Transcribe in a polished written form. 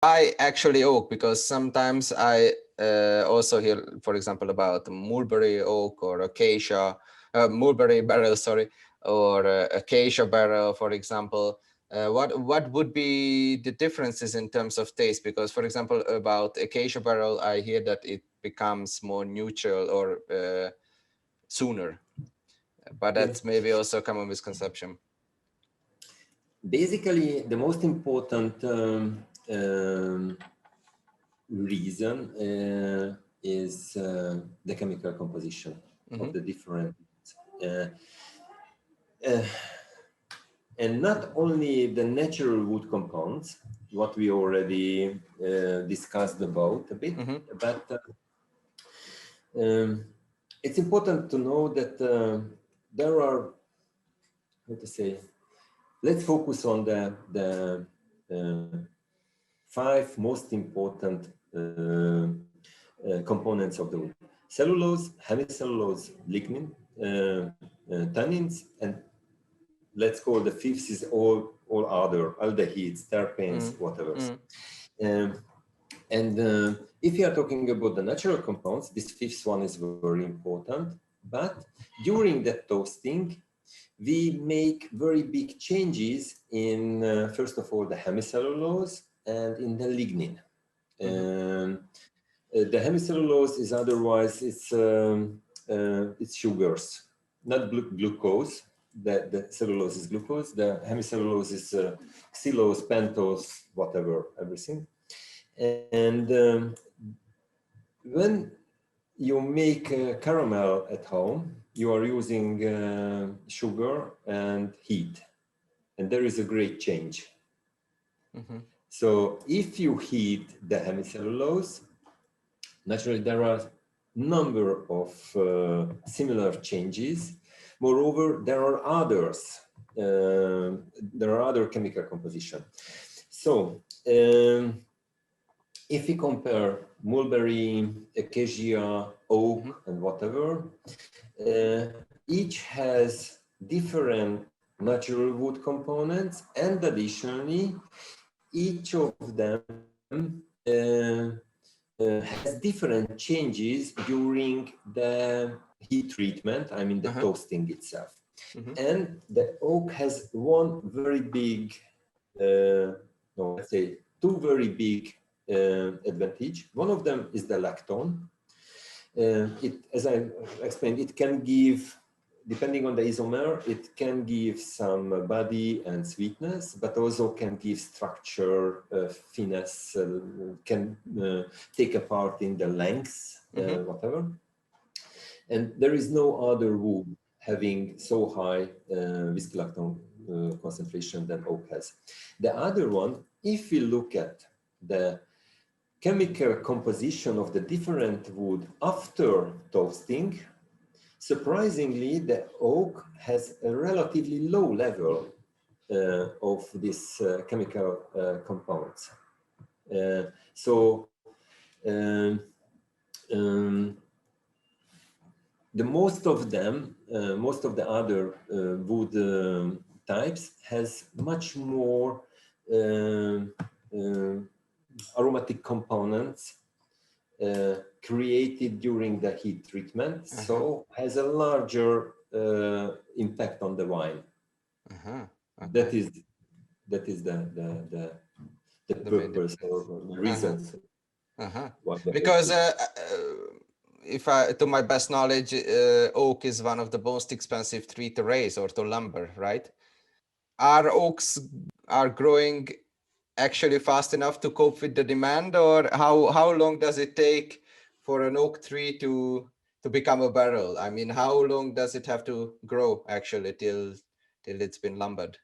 why actually oak? Because sometimes I also hear, for example, about mulberry oak or acacia, mulberry barrel, sorry, or acacia barrel, for example. What would be the differences in terms of taste? Because, for example, about acacia barrel, I hear that it becomes more neutral or sooner, but that's maybe also a common misconception. Basically, the most important reason is the chemical composition of the different and not only the natural wood compounds, what we already discussed about a bit, but it's important to know that there are, how to say, let's focus on the 5 most important components of the wood: cellulose, hemicellulose, lignin, tannins, and let's call the 5th is all other aldehydes, terpenes, whatever. If you are talking about the natural compounds, this 5th one is very important. But during the toasting, we make very big changes in, first of all, the hemicellulose and in the lignin. The hemicellulose is otherwise, it's sugars, not glucose. The cellulose is glucose. The hemicellulose is xylose, pentose, whatever, everything. And when you make caramel at home, you are using sugar and heat, and there is a great change. So if you heat the hemicellulose, naturally there are number of similar changes. Moreover, there are others. There are other chemical composition. So if we compare mulberry, acacia, oak, and whatever, each has different natural wood components, and additionally, each of them has different changes during the heat treatment, I mean the toasting itself. And the oak has one very big, let's say 2 very big advantage. One of them is the lactone. As I explained, it can give, depending on the isomer, it can give some body and sweetness, but also can give structure, finesse, can take a part in the length, whatever. And there is no other wood having so high whiskey lactone concentration than oak has. The other one, if we look at the chemical composition of the different wood after toasting, surprisingly, the oak has a relatively low level of these chemical compounds. The most of them, most of the other wood types has much more aromatic components created during the heat treatment, so has a larger impact on the wine. That is the purpose or the reasons. Because to my best knowledge, oak is one of the most expensive tree to raise or to lumber, right? Are oaks growing actually fast enough to cope with the demand, or how long does it take for an oak tree to become a barrel? I mean, how long does it have to grow actually till it's been lumbered?